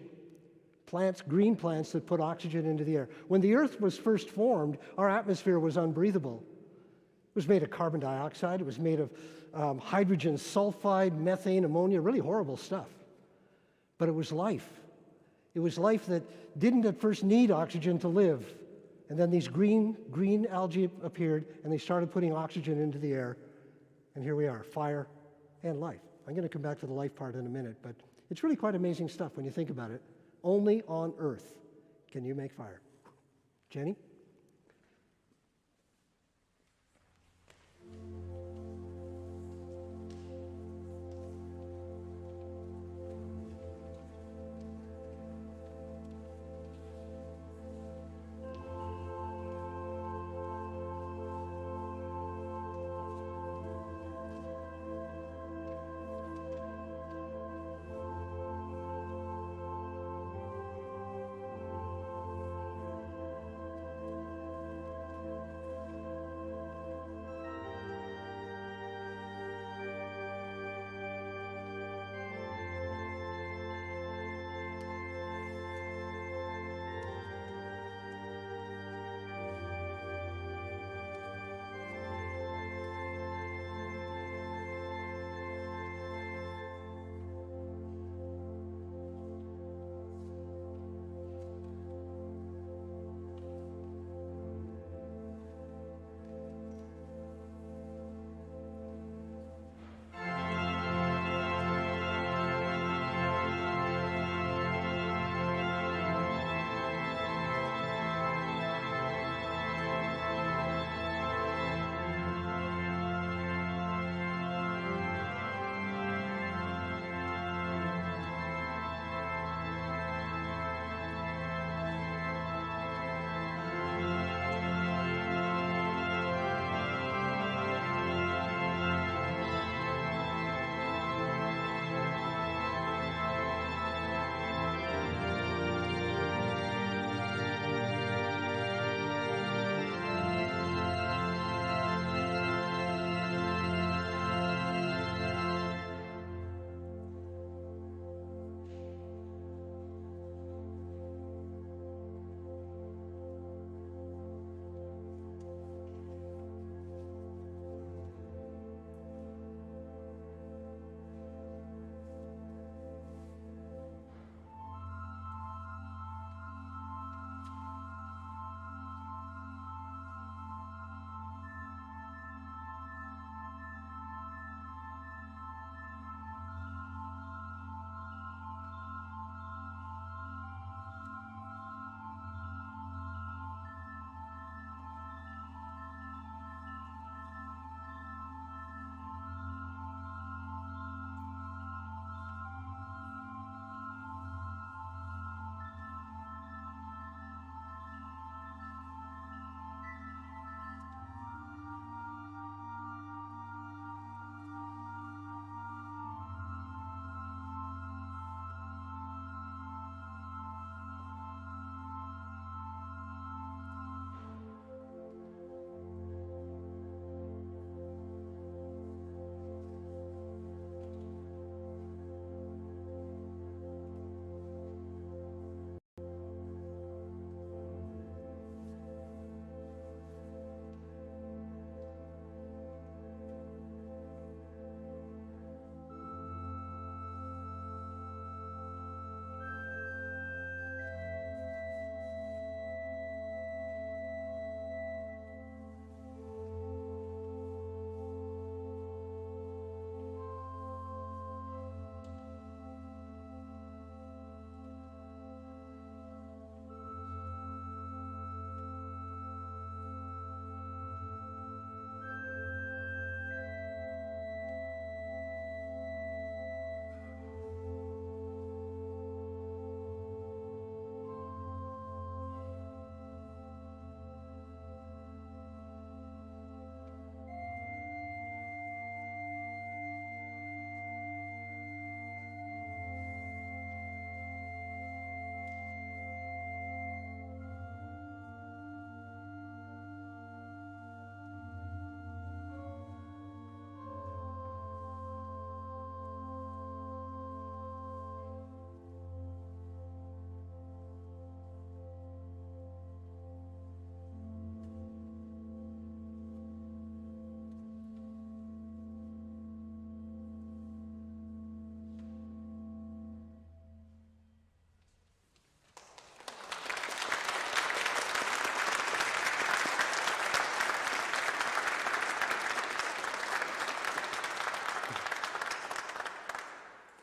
Plants, green plants that put oxygen into the air. When the Earth was first formed, our atmosphere was unbreathable. It was made of carbon dioxide. It was made of hydrogen sulfide, methane, ammonia, really horrible stuff. But it was life. It was life that didn't at first need oxygen to live. And then these green algae appeared, and they started putting oxygen into the air. And here we are, fire and life. I'm going to come back to the life part in a minute, but it's really quite amazing stuff when you think about it. Only on Earth can you make fire. Jenny?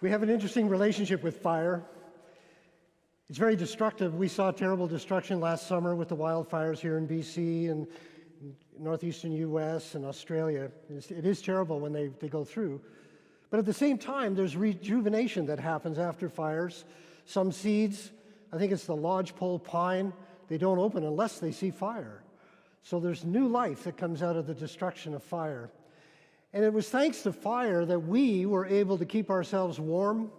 We have an interesting relationship with fire. It's very destructive. We saw terrible destruction last summer with the wildfires here in BC and northeastern US and Australia. It is terrible when they go through. But at the same time, there's rejuvenation that happens after fires. Some seeds, I think it's the lodgepole pine, they don't open unless they see fire. So there's new life that comes out of the destruction of fire. And it was thanks to fire that we were able to keep ourselves warm,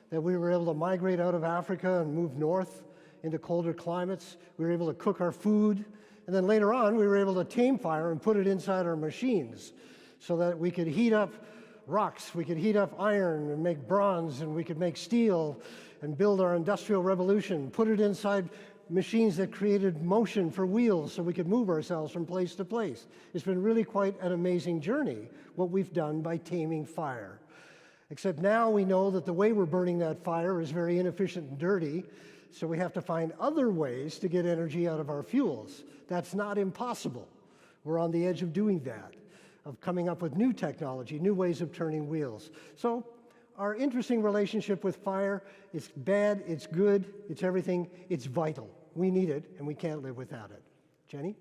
that we were able to migrate out of Africa and move north into colder climates. We were able to cook our food. And then later on, we were able to tame fire and put it inside our machines so that we could heat up rocks, we could heat up iron and make bronze, and we could make steel and build our industrial revolution, put it inside machines that created motion for wheels so we could move ourselves from place to place. It's been really quite an amazing journey, what we've done by taming fire. Except now we know that the way we're burning that fire is very inefficient and dirty, so we have to find other ways to get energy out of our fuels. That's not impossible. We're on the edge of doing that, of coming up with new technology, new ways of turning wheels. So our interesting relationship with fire, it's bad, it's good, it's everything, it's vital. We need it, and we can't live without it. Jenny?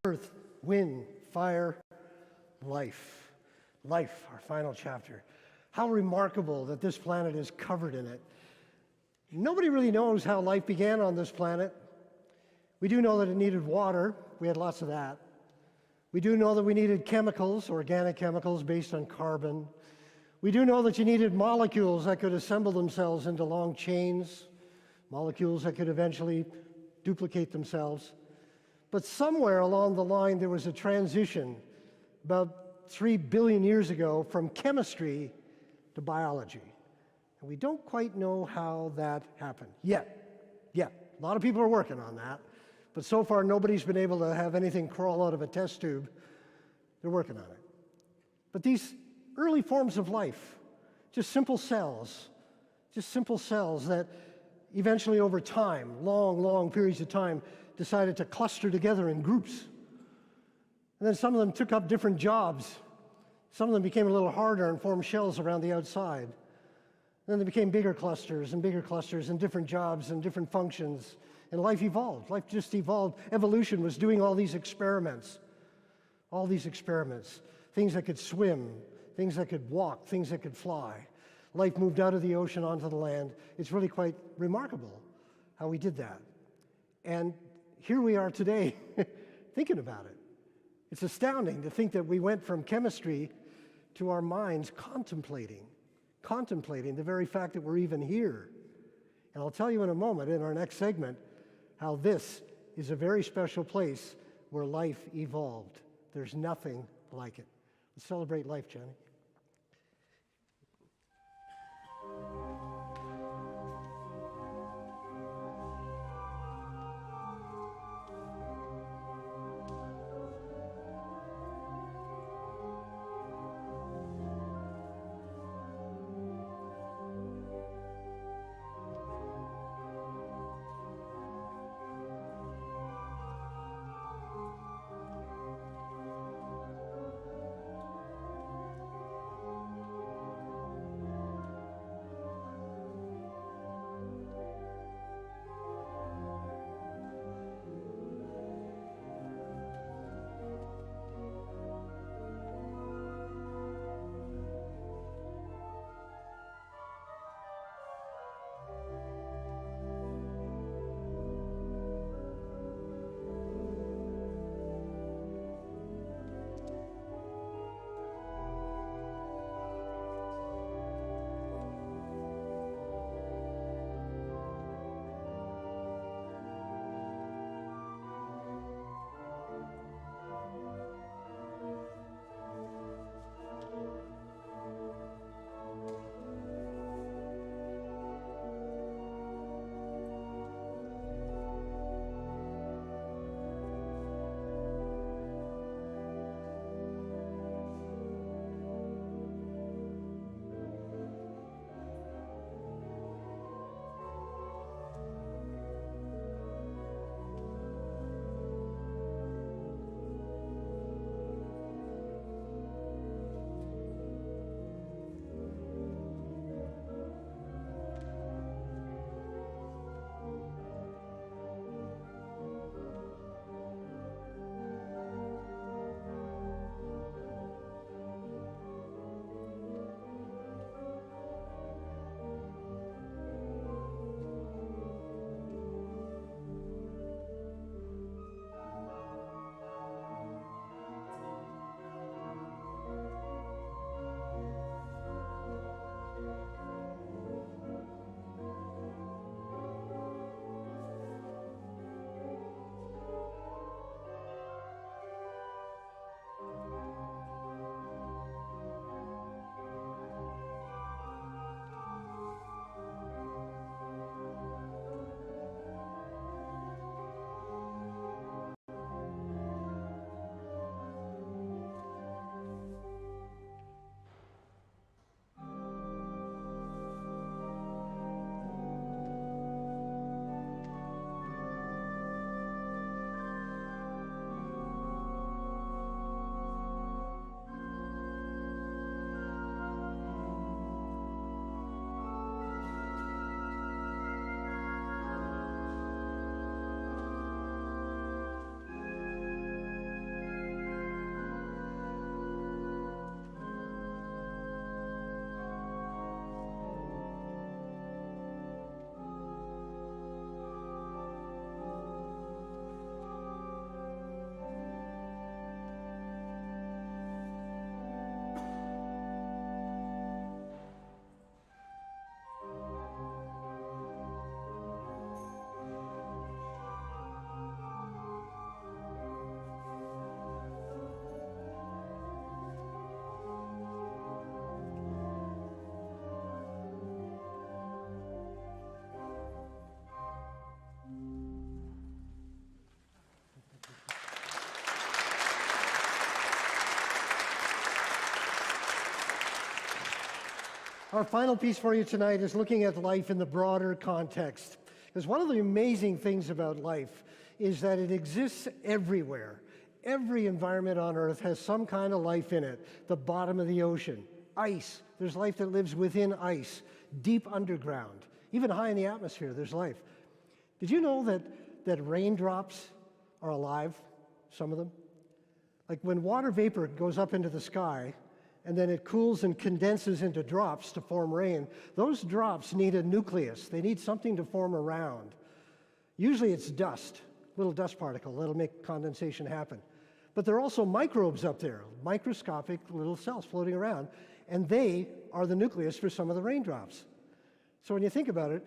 Earth, wind, fire, life. Life, our final chapter. How remarkable that this planet is covered in it. Nobody really knows how life began on this planet. We do know that it needed water. We had lots of that. We do know that we needed chemicals, organic chemicals based on carbon. We do know that you needed molecules that could assemble themselves into long chains, molecules that could eventually duplicate themselves. But somewhere along the line, there was a transition about 3 billion years ago from chemistry to biology. And we don't quite know how that happened yet. A lot of people are working on that. But so far, nobody's been able to have anything crawl out of a test tube. They're working on it. But these early forms of life, just simple cells that eventually over time, long periods of time, decided to cluster together in groups. And then some of them took up different jobs. Some of them became a little harder and formed shells around the outside. And then they became bigger clusters and different jobs and different functions. And life evolved. Life just evolved. Evolution was doing all these experiments. Things that could swim, things that could walk, things that could fly. Life moved out of the ocean onto the land. It's really quite remarkable how we did that. And here we are today thinking about it. It's astounding to think that we went from chemistry to our minds contemplating the very fact that we're even here. And I'll tell you in a moment, in our next segment, how this is a very special place where life evolved. There's nothing like it. Let's celebrate life, Jenny. Our final piece for you tonight is looking at life in the broader context. Because one of the amazing things about life is that it exists everywhere. Every environment on Earth has some kind of life in it. The bottom of the ocean, ice. There's life that lives within ice, deep underground. Even high in the atmosphere, there's life. Did you know that raindrops are alive, some of them? Like when water vapor goes up into the sky, and then it cools and condenses into drops to form rain, those drops need a nucleus. They need something to form around. Usually it's dust, little dust particle that'll make condensation happen. But there are also microbes up there, microscopic little cells floating around, and they are the nucleus for some of the raindrops. So when you think about it,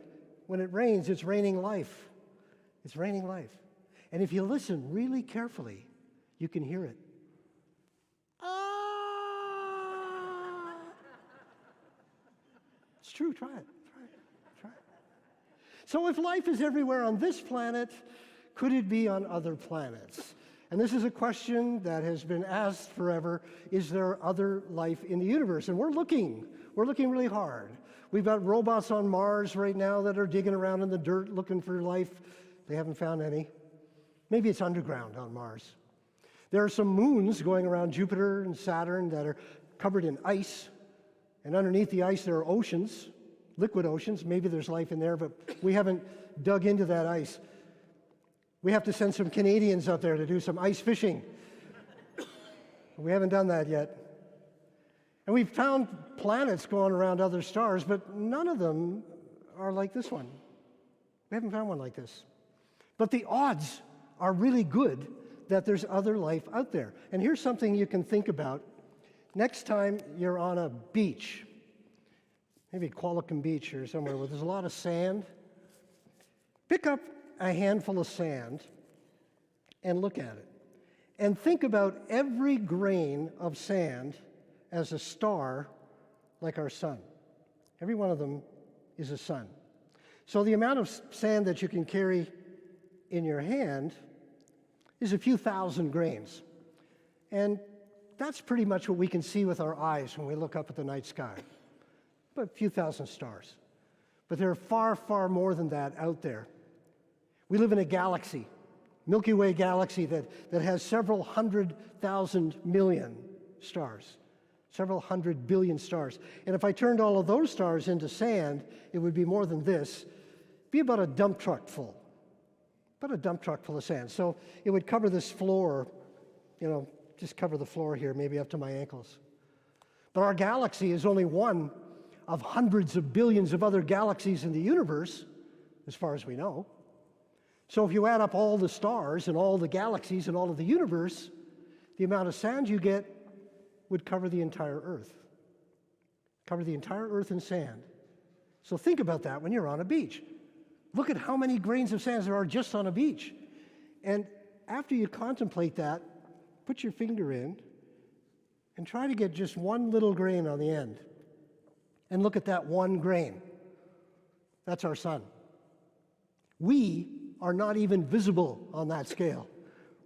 when it rains, it's raining life. It's raining life. And if you listen really carefully, you can hear it. It's true, try it. So if life is everywhere on this planet, could it be on other planets? And this is a question that has been asked forever. Is there other life in the universe? And we're looking really hard. We've got robots on Mars right now that are digging around in the dirt looking for life. They haven't found any. Maybe it's underground on Mars. There are some moons going around Jupiter and Saturn that are covered in ice. And underneath the ice, there are oceans, liquid oceans. Maybe there's life in there, but we haven't dug into that ice. We have to send some Canadians out there to do some ice fishing. We haven't done that yet. And we've found planets going around other stars, but none of them are like this one. We haven't found one like this. But the odds are really good that there's other life out there. And here's something you can think about. Next time you're on a beach, maybe Qualicum Beach or somewhere where there's a lot of sand, pick up a handful of sand and look at it. And think about every grain of sand as a star like our sun. Every one of them is a sun. So the amount of sand that you can carry in your hand is a few thousand grains. And that's pretty much what we can see with our eyes when we look up at the night sky. But a few thousand stars. But there are far, far more than that out there. We live in a galaxy, Milky Way galaxy, that has several 100,000 million stars, several 100 billion stars. And if I turned all of those stars into sand, it would be more than this. It'd be about a dump truck full. About a dump truck full of sand. So it would cover this floor, just cover the floor here, maybe up to my ankles. But our galaxy is only one of hundreds of billions of other galaxies in the universe, as far as we know. So if you add up all the stars and all the galaxies and all of the universe, the amount of sand you get would cover the entire Earth. Cover the entire Earth in sand. So think about that when you're on a beach. Look at how many grains of sand there are just on a beach. And after you contemplate that, put your finger in and try to get just one little grain on the end. And look at that one grain. That's our sun. We are not even visible on that scale.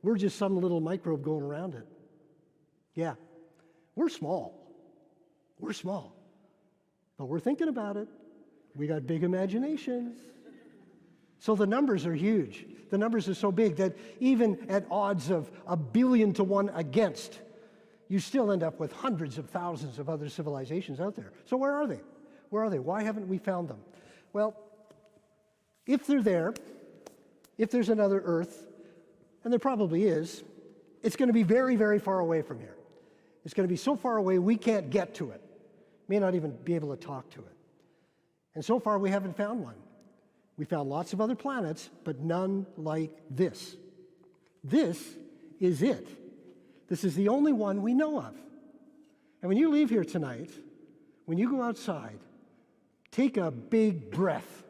We're just some little microbe going around it. Yeah, we're small. We're small. But we're thinking about it. We got big imaginations. So the numbers are huge. The numbers are so big that even at odds of 1 billion to 1 against, you still end up with hundreds of thousands of other civilizations out there. So where are they? Where are they? Why haven't we found them? Well, if they're there, if there's another Earth, and there probably is, it's going to be very, very far away from here. It's going to be so far away we can't get to it. May not even be able to talk to it. And so far we haven't found one. We found lots of other planets, but none like this. This is it. This is the only one we know of. And when you leave here tonight, when you go outside, take a big breath.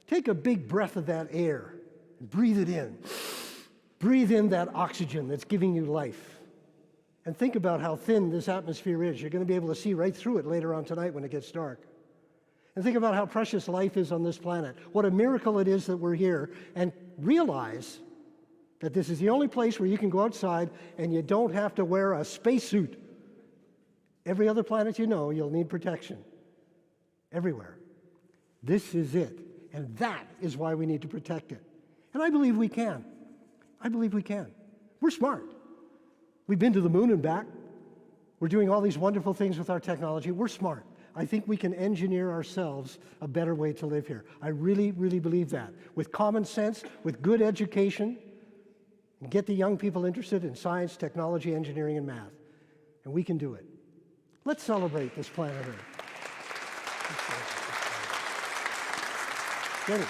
Take a big breath of that air and breathe it in. Breathe in that oxygen that's giving you life. And think about how thin this atmosphere is. You're going to be able to see right through it later on tonight when it gets dark. And think about how precious life is on this planet. What a miracle it is that we're here. And realize that this is the only place where you can go outside and you don't have to wear a spacesuit. Every other planet you know, you'll need protection. everywhere. This is it, and that is why we need to protect it. And I believe we can. I believe we can. We're smart. We've been to the moon and back. We're doing all these wonderful things with our technology. We're smart. I think we can engineer ourselves a better way to live here. I really, really believe that. With common sense, with good education, and get the young people interested in science, technology, engineering, and math. And we can do it. Let's celebrate this planet Earth. Jenny.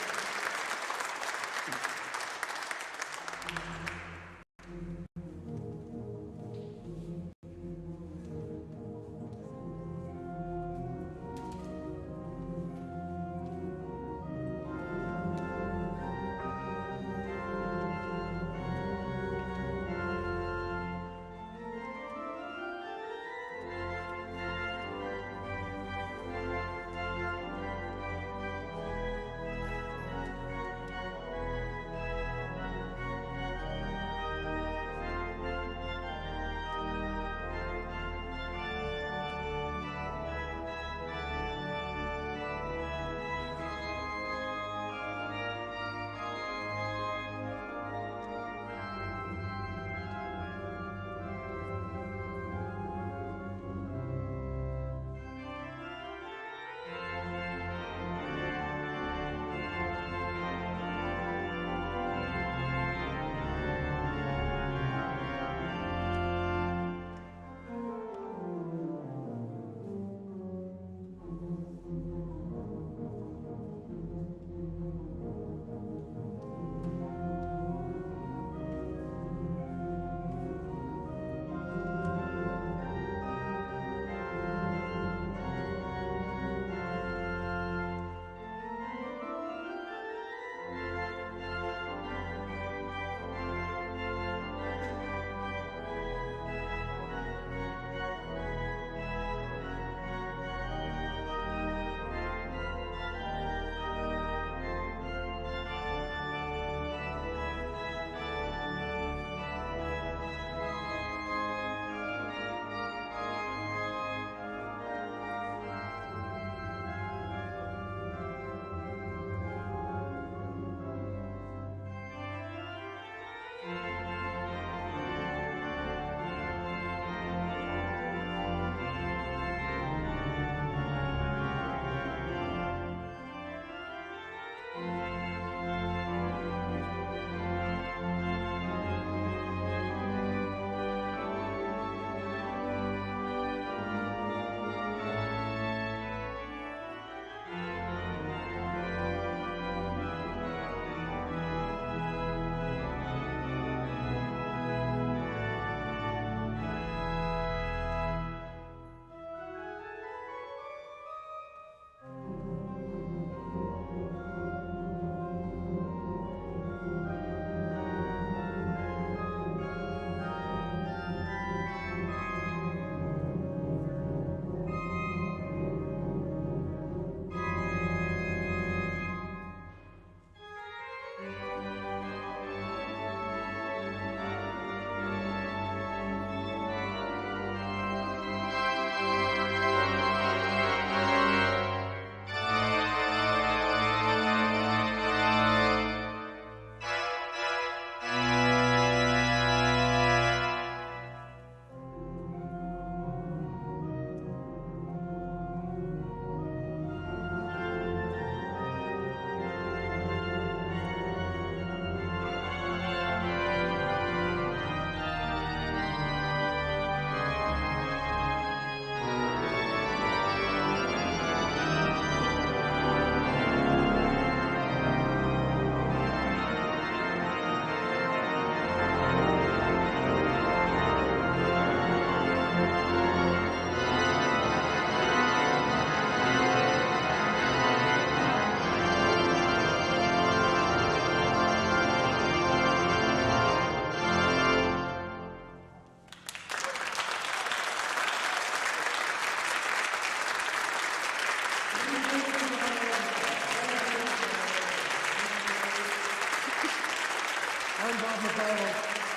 McDonald,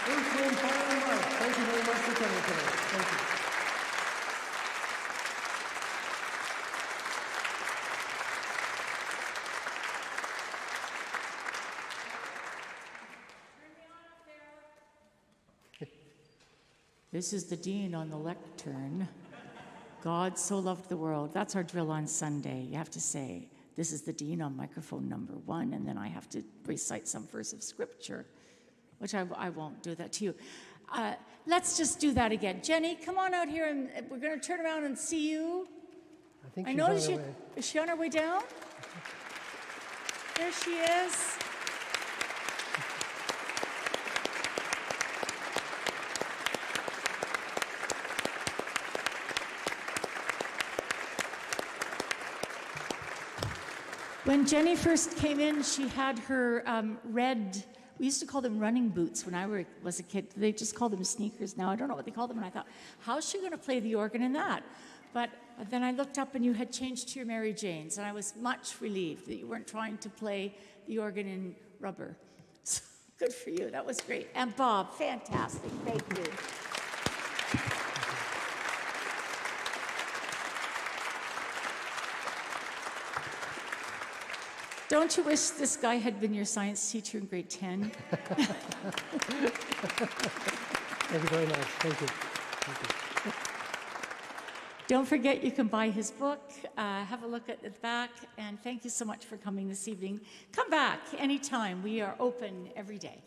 Earth, Wind, Fire, and Life. Thank you very much for coming today. Thank you.
This is the dean on the lectern. God so loved the world. That's our drill on Sunday. You have to say, this is the dean on microphone number 1, and then I have to recite some verse of scripture, which I won't do that to you. Let's just do that again. Jenny, come on out here, and we're going to turn around and see you.
I think
I
she's
noticed
on
you.
her way.
Is she on her way down? There she is. When Jenny first came in, she had her red, we used to call them running boots when I was a kid. They just call them sneakers now. I don't know what they call them. And I thought, how's she going to play the organ in that? But then I looked up and you had changed to your Mary Janes, and I was much relieved that you weren't trying to play the organ in rubber. So, good for you. That was great. And Bob, fantastic. Thank you. Don't you wish this guy had been your science teacher in grade 10?
Thank you very much. Thank you. Thank you.
Don't forget you can buy his book, have a look at the back, and thank you so much for coming this evening. Come back anytime. We are open every day.